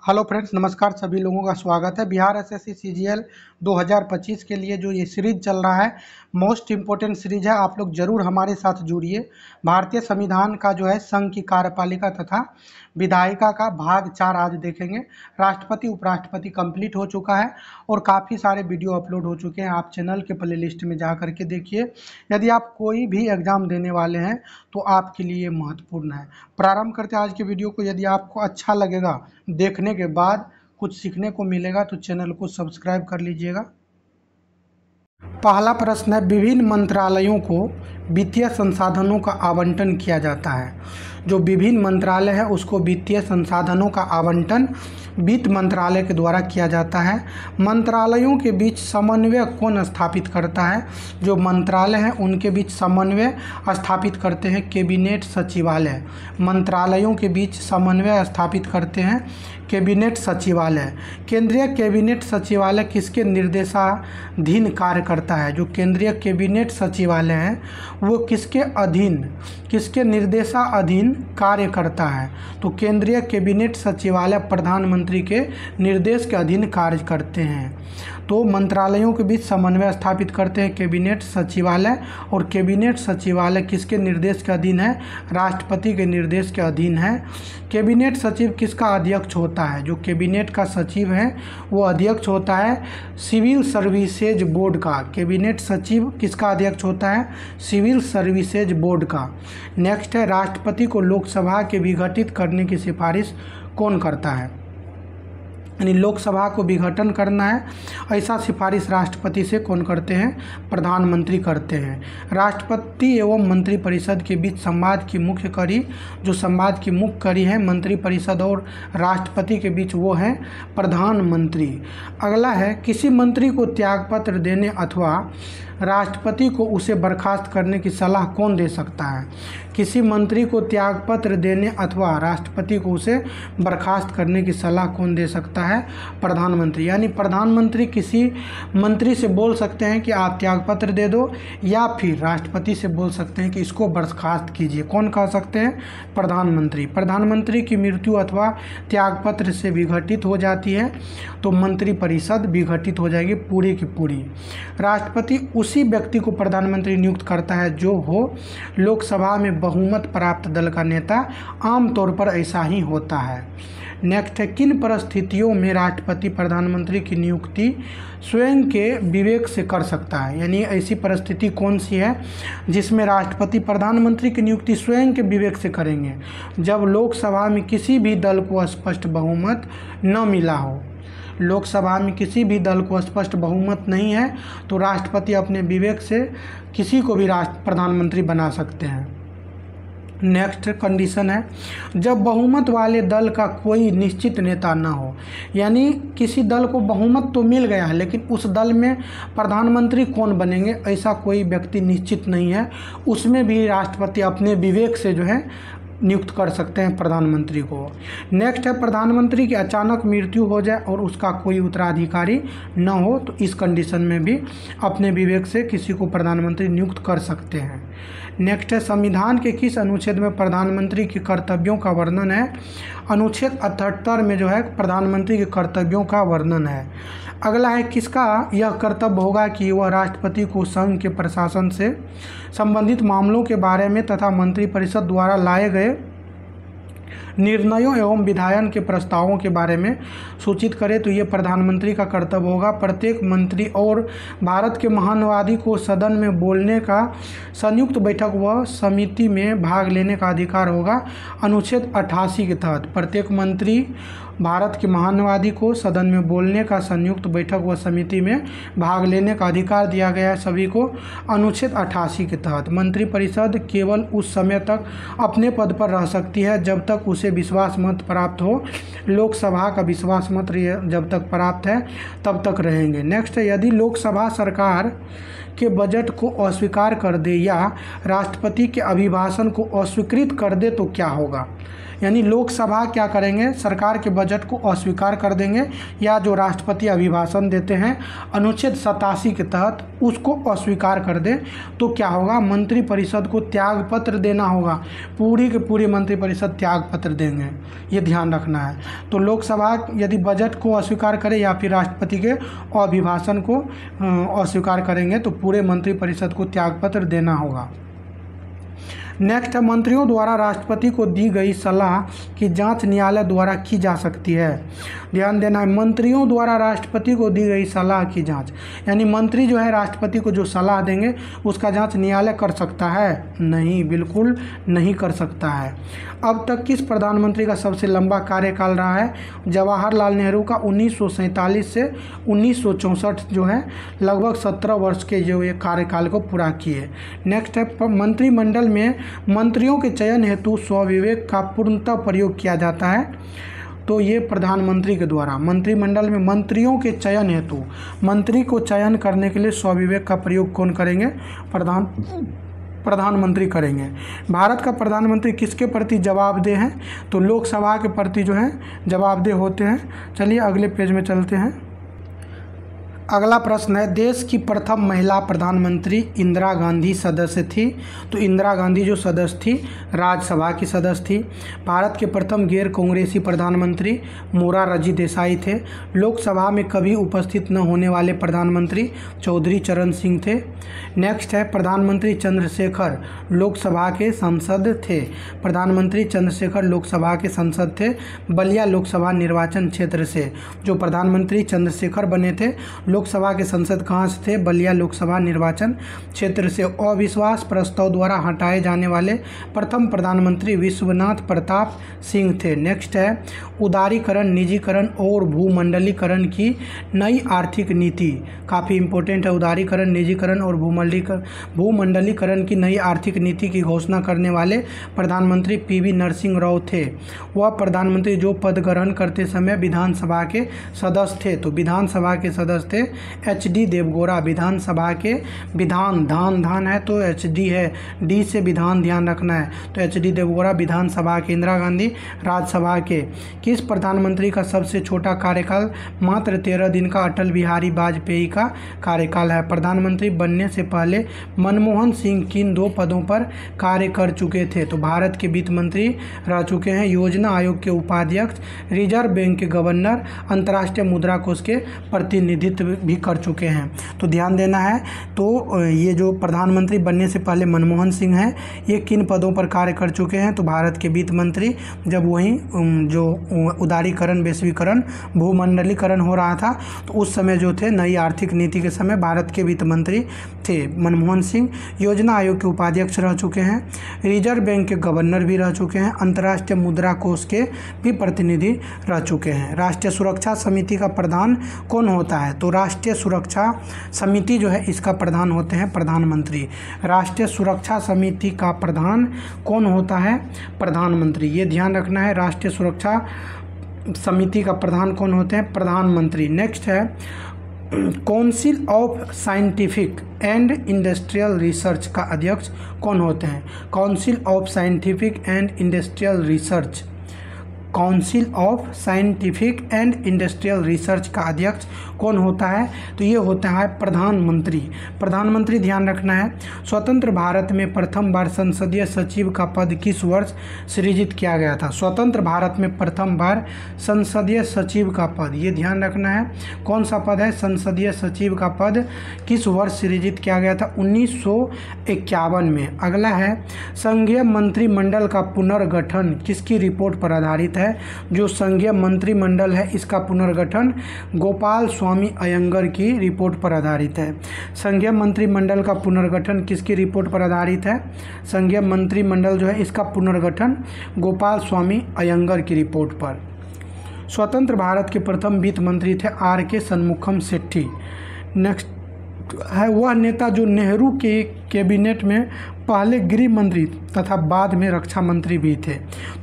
Hello friends, नमस्कार। सभी लोगों का स्वागत है। बिहार एसएससी सीजीएल 2025 के लिए जो ये सीरीज चल रहा है, मोस्ट इम्पोर्टेंट सीरीज है। आप लोग जरूर हमारे साथ जुड़िए। भारतीय संविधान का जो है संघ की कार्यपालिका तथा विधायिका का भाग 4 आज देखेंगे। राष्ट्रपति उपराष्ट्रपति कंप्लीट हो चुका है और काफ़ी सारे वीडियो अपलोड हो चुके हैं। आप चैनल के प्लेलिस्ट में जा करके देखिए। यदि आप कोई भी एग्ज़ाम देने वाले हैं तो आपके लिए महत्वपूर्ण है। प्रारंभ करते हैं आज के वीडियो को। यदि आपको अच्छा लगेगा, देखने के बाद कुछ सीखने को मिलेगा, तो चैनल को सब्सक्राइब कर लीजिएगा। पहला प्रश्न है, विभिन्न मंत्रालयों को वित्तीय संसाधनों का आवंटन किया जाता है। जो विभिन्न मंत्रालय है उसको वित्तीय संसाधनों का आवंटन वित्त मंत्रालय के द्वारा किया जाता है। मंत्रालयों के बीच समन्वय कौन स्थापित करता है? जो मंत्रालय हैं उनके बीच समन्वय स्थापित करते हैं कैबिनेट सचिवालय। मंत्रालयों के बीच समन्वय स्थापित करते हैं कैबिनेट सचिवालय। केंद्रीय कैबिनेट सचिवालय किसके निर्देशाधीन कार्य करता है? जो केंद्रीय कैबिनेट सचिवालय है वो किसके निर्देशाधीन कार्य करता है? तो केंद्रीय कैबिनेट सचिवालय प्रधानमंत्री के निर्देश के अधीन कार्य करते हैं। तो मंत्रालयों के बीच समन्वय स्थापित करते हैं कैबिनेट सचिवालय, और कैबिनेट सचिवालय किसके निर्देश के अधीन है? राष्ट्रपति के निर्देश के अधीन है। कैबिनेट सचिव किसका अध्यक्ष होता है? जो कैबिनेट का सचिव है वो अध्यक्ष होता है सिविल सर्विसेज बोर्ड का। कैबिनेट सचिव किसका अध्यक्ष होता है? सिविल सर्विसेज बोर्ड का। नेक्स्ट है, राष्ट्रपति को लोकसभा के विघटित करने की सिफारिश कौन करता है? यानी लोकसभा को विघटन करना है, ऐसा सिफारिश राष्ट्रपति से कौन करते हैं? प्रधानमंत्री करते हैं। राष्ट्रपति एवं मंत्रिपरिषद के बीच संवाद की मुख्य कड़ी, जो संवाद की मुख्य कड़ी है मंत्रिपरिषद और राष्ट्रपति के बीच, वो है प्रधानमंत्री। अगला है, किसी मंत्री को त्यागपत्र देने अथवा राष्ट्रपति को उसे बर्खास्त करने की सलाह कौन दे सकता है? किसी मंत्री को त्यागपत्र देने अथवा राष्ट्रपति को उसे बर्खास्त करने की सलाह कौन दे सकता है? प्रधानमंत्री। यानी प्रधानमंत्री किसी मंत्री से बोल सकते हैं कि आप त्यागपत्र दे दो, या फिर राष्ट्रपति से बोल सकते हैं कि इसको बर्खास्त कीजिए। कौन कह सकते हैं? प्रधानमंत्री। प्रधानमंत्री की मृत्यु अथवा त्यागपत्र से विघटित हो जाती है तो मंत्रिपरिषद विघटित हो जाएगी पूरी की पूरी। राष्ट्रपति उसी व्यक्ति को प्रधानमंत्री नियुक्त करता है जो हो लोकसभा में बहुमत प्राप्त दल का नेता। आमतौर पर ऐसा ही होता है। नेक्स्ट है, किन परिस्थितियों में राष्ट्रपति प्रधानमंत्री की नियुक्ति स्वयं के विवेक से कर सकता है? यानी ऐसी परिस्थिति कौन सी है जिसमें राष्ट्रपति प्रधानमंत्री की नियुक्ति स्वयं के विवेक से करेंगे? जब लोकसभा में किसी भी दल को स्पष्ट बहुमत न मिला हो। लोकसभा में किसी भी दल को स्पष्ट बहुमत नहीं है तो राष्ट्रपति अपने विवेक से किसी को भी प्रधानमंत्री बना सकते हैं। नेक्स्ट कंडीशन है, जब बहुमत वाले दल का कोई निश्चित नेता ना हो। यानी किसी दल को बहुमत तो मिल गया है लेकिन उस दल में प्रधानमंत्री कौन बनेंगे ऐसा कोई व्यक्ति निश्चित नहीं है, उसमें भी राष्ट्रपति अपने विवेक से जो है नियुक्त कर सकते हैं प्रधानमंत्री को। नेक्स्ट है, प्रधानमंत्री की अचानक मृत्यु हो जाए और उसका कोई उत्तराधिकारी न हो तो इस कंडीशन में भी अपने विवेक से किसी को प्रधानमंत्री नियुक्त कर सकते हैं। नेक्स्ट है, संविधान के किस अनुच्छेद में प्रधानमंत्री के कर्तव्यों का वर्णन है? अनुच्छेद 78 में जो है प्रधानमंत्री के कर्तव्यों का वर्णन है। अगला है, किसका यह कर्तव्य होगा कि वह राष्ट्रपति को संघ के प्रशासन से संबंधित मामलों के बारे में तथा मंत्रिपरिषद द्वारा लाए गए निर्णयों एवं विधायन के प्रस्तावों के बारे में सूचित करे? तो ये प्रधानमंत्री का कर्तव्य होगा। प्रत्येक मंत्री और भारत के महानुवादी को सदन में बोलने का, संयुक्त बैठक व समिति में भाग लेने का अधिकार होगा। अनुच्छेद 88 के तहत प्रत्येक मंत्री, भारत के महानुवादी को सदन में बोलने का, संयुक्त बैठक व समिति में भाग लेने का अधिकार दिया गया है सभी को। अनुच्छेद 88 के तहत मंत्रिपरिषद केवल उस समय तक अपने पद पर रह सकती है जब तक उसे विश्वास मत प्राप्त हो। लोकसभा का विश्वास मत जब तक प्राप्त है तब तक रहेंगे। नेक्स्ट है, यदि लोकसभा सरकार के बजट को अस्वीकार कर दे या राष्ट्रपति के अभिभाषण को अस्वीकृत कर दे तो क्या होगा? यानी लोकसभा क्या करेंगे, सरकार के बजट को अस्वीकार कर देंगे, या जो राष्ट्रपति अभिभाषण देते हैं अनुच्छेद 87 के तहत उसको अस्वीकार कर दे तो क्या होगा, मंत्रिपरिषद को त्याग पत्र देना होगा, पूरी के पूरी मंत्रिपरिषद त्याग पत्र देंगे, ये ध्यान रखना है। तो लोकसभा यदि बजट को अस्वीकार करे या फिर राष्ट्रपति के अभिभाषण को अस्वीकार करेंगे तो पूरे मंत्रिपरिषद को त्यागपत्र देना होगा। नेक्स्ट है, मंत्रियों द्वारा राष्ट्रपति को दी गई सलाह की जांच न्यायालय द्वारा की जा सकती है। ध्यान देना है, मंत्रियों द्वारा राष्ट्रपति को दी गई सलाह की जांच, यानी मंत्री जो है राष्ट्रपति को जो सलाह देंगे उसका जांच न्यायालय कर सकता है? नहीं, बिल्कुल नहीं कर सकता है। अब तक किस प्रधानमंत्री का सबसे लंबा कार्यकाल रहा है? जवाहरलाल नेहरू का 1947 से 1964 जो है लगभग 17 वर्ष के जो ये कार्यकाल को पूरा किए। नेक्स्ट है, मंत्रिमंडल में मंत्रियों के चयन हेतु स्वविवेक का पूर्णतः प्रयोग किया जाता है, तो ये प्रधानमंत्री के द्वारा मंत्रिमंडल में मंत्रियों के चयन हेतु मंत्री को चयन करने के लिए स्वविवेक का प्रयोग कौन करेंगे? प्रधानमंत्री करेंगे। भारत का प्रधानमंत्री किसके प्रति जवाबदेह हैं? तो लोकसभा के प्रति जो है जवाबदेह होते हैं। चलिए अगले पेज में चलते हैं। अगला प्रश्न है, देश की प्रथम महिला प्रधानमंत्री इंदिरा गांधी सदस्य थी, तो इंदिरा गांधी जो सदस्य थी राज्यसभा की सदस्य थी। भारत के प्रथम गैर कांग्रेसी प्रधानमंत्री मोरारजी देसाई थे। लोकसभा में कभी उपस्थित न होने वाले प्रधानमंत्री चौधरी चरण सिंह थे। नेक्स्ट है, प्रधानमंत्री चंद्रशेखर लोकसभा के सांसद थे। प्रधानमंत्री चंद्रशेखर लोकसभा के सांसद थे बलिया लोकसभा निर्वाचन क्षेत्र से। जो प्रधानमंत्री चंद्रशेखर बने थे लोकसभा के सांसद कहाँ से थे? बलिया लोकसभा निर्वाचन क्षेत्र से। अविश्वास प्रस्ताव द्वारा हटाए जाने वाले प्रथम प्रधानमंत्री विश्वनाथ प्रताप सिंह थे। नेक्स्ट है, उदारीकरण, निजीकरण और भूमंडलीकरण की नई आर्थिक नीति, काफ़ी इंपॉर्टेंट है। उदारीकरण, निजीकरण और भूमंडलीकरण की नई आर्थिक नीति की घोषणा करने वाले प्रधानमंत्री पीवी नरसिंह राव थे। वह प्रधानमंत्री जो पद ग्रहण करते समय विधानसभा के सदस्य थे, तो विधानसभा के सदस्य थे एच.डी. देवगौड़ा। विधानसभा के विधान, धान है तो एच.डी. है, डी से विधान ध्यान रखना है, तो एच.डी. देवगौड़ा विधानसभा के। इंदिरा गांधी राज्यसभा के। किस प्रधानमंत्री का सबसे छोटा कार्यकाल मात्र 13 दिन का अटल बिहारी वाजपेयी का कार्यकाल है? प्रधानमंत्री बनने से पहले मनमोहन सिंह किन 2 पदों पर कार्य कर चुके थे? तो भारत के वित्त मंत्री रह चुके हैं, योजना आयोग के उपाध्यक्ष, रिजर्व बैंक के गवर्नर, अंतर्राष्ट्रीय मुद्रा कोष के प्रतिनिधित्व भी कर चुके हैं। तो ध्यान देना है, तो ये जो प्रधानमंत्री बनने से पहले मनमोहन सिंह हैं, ये किन पदों पर कार्य कर चुके हैं? तो भारत के वित्त मंत्री, जब वहीं जो उदारीकरण, वैश्वीकरण, भूमंडलीकरण हो रहा था तो उस समय जो थे नई आर्थिक नीति के समय भारत के वित्त मंत्री थे मनमोहन सिंह। योजना आयोग के उपाध्यक्ष रह चुके हैं, रिजर्व बैंक के गवर्नर भी रह चुके हैं, अंतर्राष्ट्रीय मुद्रा कोष के भी प्रतिनिधि रह चुके हैं। राष्ट्रीय सुरक्षा समिति का प्रधान कौन होता है? तो राष्ट्रीय सुरक्षा समिति जो है इसका प्रधान होते हैं प्रधानमंत्री। राष्ट्रीय सुरक्षा समिति का प्रधान कौन होता है? प्रधानमंत्री। ये ध्यान रखना है, राष्ट्रीय सुरक्षा समिति का प्रधान कौन होते हैं? प्रधानमंत्री। नेक्स्ट है, council of scientific and industrial research का अध्यक्ष कौन होते हैं? Council of scientific and industrial research, council of scientific and industrial research का अध्यक्ष कौन होता है? तो ये होता है प्रधानमंत्री। प्रधानमंत्री ध्यान रखना है। स्वतंत्र भारत में प्रथम बार संसदीय सचिव का पद किस वर्ष सृजित किया गया था? स्वतंत्र भारत में प्रथम बार संसदीय सचिव का पद, ये ध्यान रखना है, कौन सा पद है? संसदीय सचिव का पद किस वर्ष सृजित किया गया था? 1951 में। अगला है, संघीय मंत्रिमंडल का पुनर्गठन किसकी रिपोर्ट पर आधारित है? जो संघीय मंत्रिमंडल है इसका पुनर्गठन गोपाल स्वामी अयंगर की रिपोर्ट पर आधारित है। संघीय मंत्रिमंडल का पुनर्गठन किसकी रिपोर्ट पर आधारित है? संघीय मंत्रिमंडल जो है इसका पुनर्गठन गोपाल स्वामी अयंगर की रिपोर्ट पर। स्वतंत्र भारत के प्रथम वित्त मंत्री थे R.K. शनमुखम शेट्टी। नेक्स्ट है, वह नेता जो नेहरू के कैबिनेट में पहले गृह मंत्री तथा बाद में रक्षा मंत्री भी थे।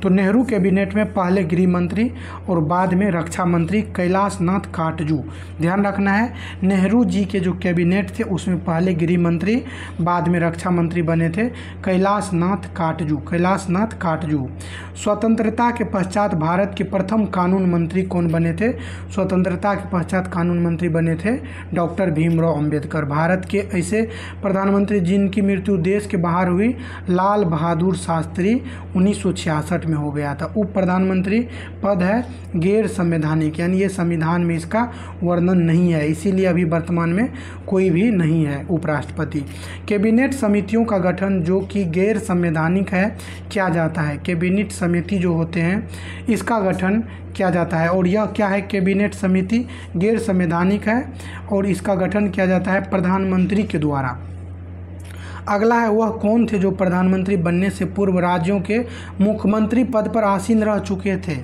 तो नेहरू कैबिनेट में पहले गृह मंत्री और बाद में रक्षा मंत्री कैलाश नाथ काटजू। ध्यान रखना है, नेहरू जी के जो कैबिनेट थे उसमें पहले गृह मंत्री बाद में रक्षा मंत्री बने थे कैलाश नाथ काटजू। कैलाश नाथ काटजू। स्वतंत्रता के पश्चात भारत के प्रथम कानून मंत्री कौन बने थे? स्वतंत्रता के पश्चात कानून मंत्री बने थे डॉक्टर भीमराव अंबेडकर। भारत के ऐसे प्रधानमंत्री जिनकी मृत्यु देश के बाहर हुई, लाल बहादुर शास्त्री 1966 में हो गया था। उप प्रधानमंत्री पद है गैर संवैधानिक, यानी ये संविधान में इसका वर्णन नहीं है, इसीलिए अभी वर्तमान में कोई भी नहीं है उपराष्ट्रपति। कैबिनेट समितियों का गठन जो कि गैर संवैधानिक है किया जाता है। कैबिनेट समिति जो होते हैं इसका गठन किया जाता है, और यह क्या है? कैबिनेट समिति गैर संवैधानिक है और इसका गठन किया जाता है प्रधानमंत्री के द्वारा। अगला है वह कौन थे जो प्रधानमंत्री बनने से पूर्व राज्यों के मुख्यमंत्री पद पर आसीन रह चुके थे?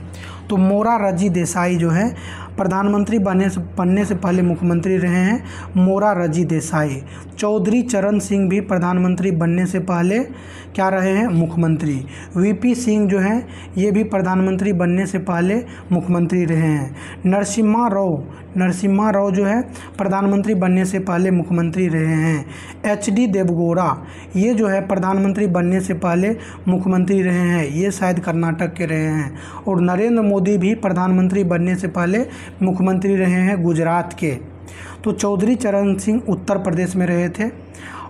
तो मोरारजी देसाई जो है प्रधानमंत्री बनने से पहले मुख्यमंत्री रहे हैं, मोरारजी देसाई। चौधरी चरण सिंह भी प्रधानमंत्री बनने से पहले क्या रहे हैं? मुख्यमंत्री। वीपी सिंह जो हैं ये भी प्रधानमंत्री बनने से पहले मुख्यमंत्री रहे हैं। नरसिम्हा राव जो है प्रधानमंत्री बनने से पहले मुख्यमंत्री रहे हैं। एचडी देवगौड़ा ये जो है प्रधानमंत्री बनने से पहले मुख्यमंत्री रहे हैं, ये शायद कर्नाटक के रहे हैं। और नरेंद्र मोदी भी प्रधानमंत्री बनने से पहले मुख्यमंत्री रहे हैं गुजरात के। तो चौधरी चरण सिंह उत्तर प्रदेश में रहे थे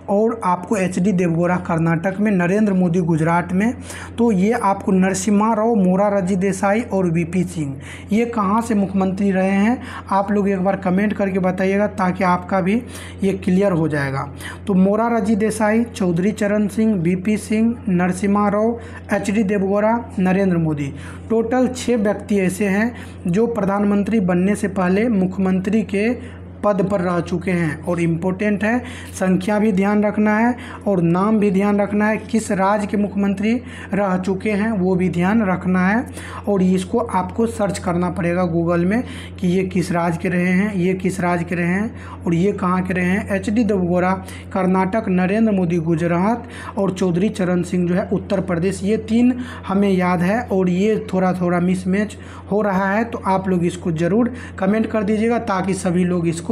और आपको एचडी देवगौड़ा कर्नाटक में, नरेंद्र मोदी गुजरात में। तो ये आपको नरसिम्हा राव, मोरारजी देसाई और वीपी सिंह ये कहाँ से मुख्यमंत्री रहे हैं आप लोग एक बार कमेंट करके बताइएगा, ताकि आपका भी ये क्लियर हो जाएगा। तो मोरारजी देसाई, चौधरी चरण सिंह, वीपी सिंह, नरसिम्हा राव, एचडी देवगौड़ा, नरेंद्र मोदी, टोटल 6 व्यक्ति ऐसे हैं जो प्रधानमंत्री बनने से पहले मुख्यमंत्री के पद पर रह चुके हैं। और इम्पोर्टेंट है, संख्या भी ध्यान रखना है और नाम भी ध्यान रखना है, किस राज्य के मुख्यमंत्री रह चुके हैं वो भी ध्यान रखना है। और इसको आपको सर्च करना पड़ेगा गूगल में कि ये किस राज्य के रहे हैं, ये किस राज्य के रहे हैं और ये कहाँ के रहे हैं। एचडी देवगौड़ा कर्नाटक, नरेंद्र मोदी गुजरात और चौधरी चरण सिंह जो है उत्तर प्रदेश। ये 3 हमें याद है और ये थोड़ा थोड़ा मिसमैच हो रहा है, तो आप लोग इसको ज़रूर कमेंट कर दीजिएगा ताकि सभी लोग इसको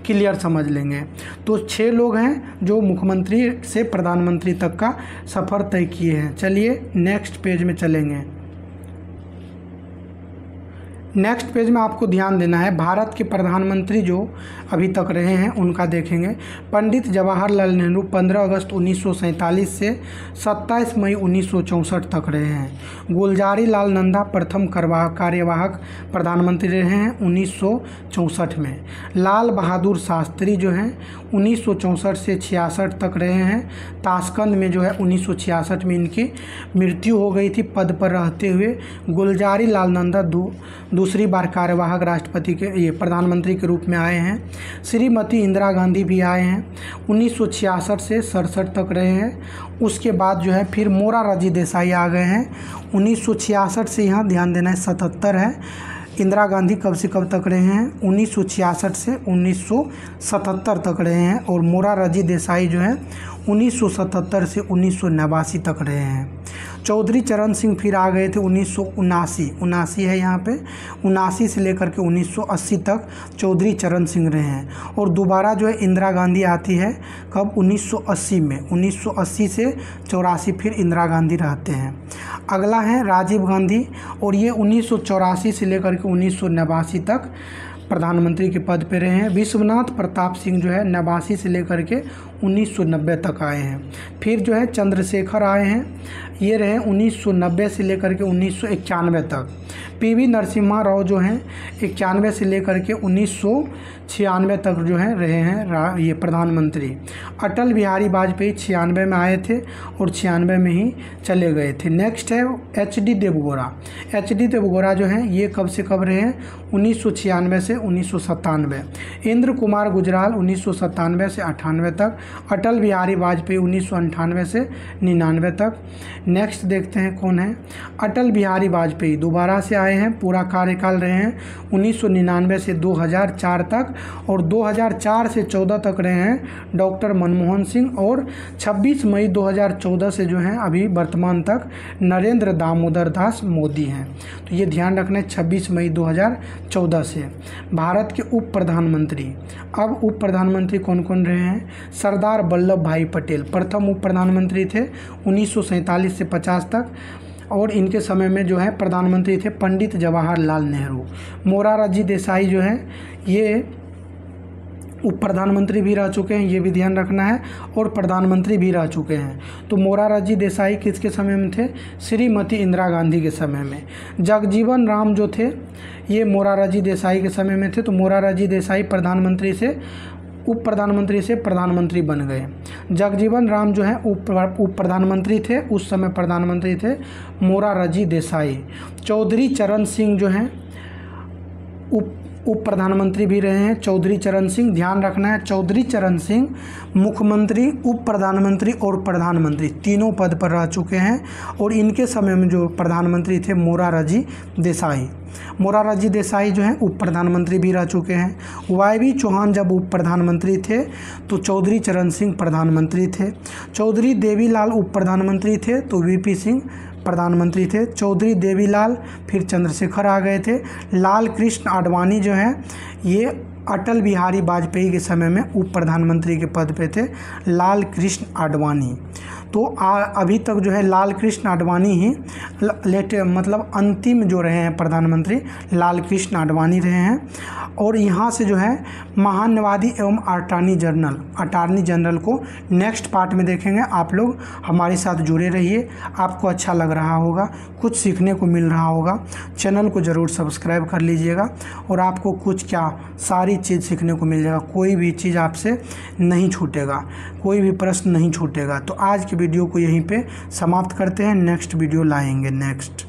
क्लियर समझ लेंगे। तो 6 लोग हैं जो मुख्यमंत्री से प्रधानमंत्री तक का सफर तय किए हैं। चलिए नेक्स्ट पेज में चलेंगे। नेक्स्ट पेज में आपको ध्यान देना है, भारत के प्रधानमंत्री जो अभी तक रहे हैं उनका देखेंगे। पंडित जवाहरलाल नेहरू 15 अगस्त 1947 से 27 मई 1964 तक रहे हैं। गुलजारी लाल नंदा प्रथम कार्यवाहक प्रधानमंत्री रहे हैं 1964 में। लाल बहादुर शास्त्री जो हैं 1964 से 66 तक रहे हैं। ताशकंद में जो है 1966 में इनकी मृत्यु हो गई थी पद पर रहते हुए। गुलजारी लाल नंदा दूसरी बार कार्यवाहक राष्ट्रपति के ये प्रधानमंत्री के रूप में आए हैं। श्रीमती इंदिरा गांधी भी आए हैं, 1966 से 67 तक रहे हैं। उसके बाद जो है फिर मोरारजी देसाई आ गए हैं 1966 से, यहाँ ध्यान देना है 77 है। इंदिरा गांधी कब से कब तक रहे हैं? 1966 से 1977 तक रहे हैं। और मोरारजी देसाई जो है 1977 से 1989 तक रहे हैं। चौधरी चरण सिंह फिर आ गए थे 1979 है यहाँ पे, 79 से लेकर के 1980 तक चौधरी चरण सिंह रहे हैं। और दोबारा जो है इंदिरा गांधी आती है कब? 1980 में, 1980 से 84 फिर इंदिरा गांधी रहते हैं। अगला है राजीव गांधी और ये 1984 से लेकर के 1989 तक प्रधानमंत्री के पद पे रहे हैं। विश्वनाथ प्रताप सिंह जो है 89 से लेकर के 1990 तक आए हैं। फिर जो है चंद्रशेखर आए हैं, ये रहे 1990 से लेकर के 1991 तक। पीवी नरसिम्हा राव जो हैं 91 से लेकर के 1996 तक जो है रहे हैं ये प्रधानमंत्री। अटल बिहारी वाजपेयी 96 में आए थे और 96 में ही चले गए थे। नेक्स्ट है एचडी देवगौड़ा। एचडी देवगौड़ा जो हैं ये कब से कब रहे हैं? 1996 से से 1997, इंद्र कुमार गुजराल 1997 से 98 तक, अटल बिहारी वाजपेयी 1998 से 99 तक। नेक्स्ट देखते हैं कौन है। अटल बिहारी वाजपेयी दोबारा से आए हैं, पूरा कार्यकाल रहे हैं 1999 से 2004 तक, और 2004 से 14 तक रहे हैं डॉक्टर मनमोहन सिंह, और 26 मई 2014 से जो है अभी वर्तमान तक नरेंद्र दामोदर दास मोदी हैं। तो ये ध्यान रखना है 26 मई 2014 से। भारत के उप प्रधानमंत्री, अब उप प्रधानमंत्री कौन कौन रहे हैं। सरदार वल्लभ भाई पटेल प्रथम उप प्रधानमंत्री थे 1947 से 50 तक, और इनके समय में जो है प्रधानमंत्री थे पंडित जवाहरलाल नेहरू। मोरारजी देसाई जो है ये उप प्रधानमंत्री भी रह चुके हैं, ये भी ध्यान रखना है, और प्रधानमंत्री भी रह चुके हैं। तो मोरारजी देसाई किसके समय में थे, श्रीमती इंदिरा गांधी के समय में। जगजीवन राम जो थे ये मोरारजी देसाई के समय में थे, तो मोरारजी देसाई प्रधानमंत्री से उप प्रधानमंत्री से प्रधानमंत्री बन गए। जगजीवन राम जो है उप प्रधानमंत्री थे, उस समय प्रधानमंत्री थे मोरारजी देसाई। चौधरी चरण सिंह जो हैं उप प्रधानमंत्री भी रहे हैं, चौधरी चरण सिंह। ध्यान रखना है चौधरी चरण सिंह मुख्यमंत्री, उप प्रधानमंत्री और प्रधानमंत्री तीनों पद पर रह चुके हैं, और इनके समय में जो प्रधानमंत्री थे मोरारजी देसाई। मोरारजी देसाई जो हैं उप प्रधानमंत्री भी रह चुके हैं। वाई चौहान जब उप प्रधानमंत्री थे तो चौधरी चरण सिंह प्रधानमंत्री थे। चौधरी देवीलाल उप प्रधानमंत्री थे तो वीपी सिंह प्रधानमंत्री थे। चौधरी देवीलाल, फिर चंद्रशेखर आ गए थे। लाल कृष्ण आडवाणी जो हैं ये अटल बिहारी वाजपेयी के समय में उप प्रधानमंत्री के पद पे थे, लाल कृष्ण आडवाणी। तो अभी तक जो है लाल कृष्ण आडवाणी ही मतलब अंतिम जो रहे हैं प्रधानमंत्री, लाल कृष्ण आडवाणी रहे हैं। और यहाँ से जो है महान्यायवादी एवं अटार्नी जनरल को नेक्स्ट पार्ट में देखेंगे। आप लोग हमारे साथ जुड़े रहिए, आपको अच्छा लग रहा होगा, कुछ सीखने को मिल रहा होगा। चैनल को ज़रूर सब्सक्राइब कर लीजिएगा, और आपको कुछ क्या सारी चीज़ सीखने को मिल जाएगा, कोई भी चीज़ आपसे नहीं छूटेगा, कोई भी प्रश्न नहीं छूटेगा। तो आज की वीडियो को यहीं पे समाप्त करते हैं, नेक्स्ट वीडियो लाएंगे नेक्स्ट।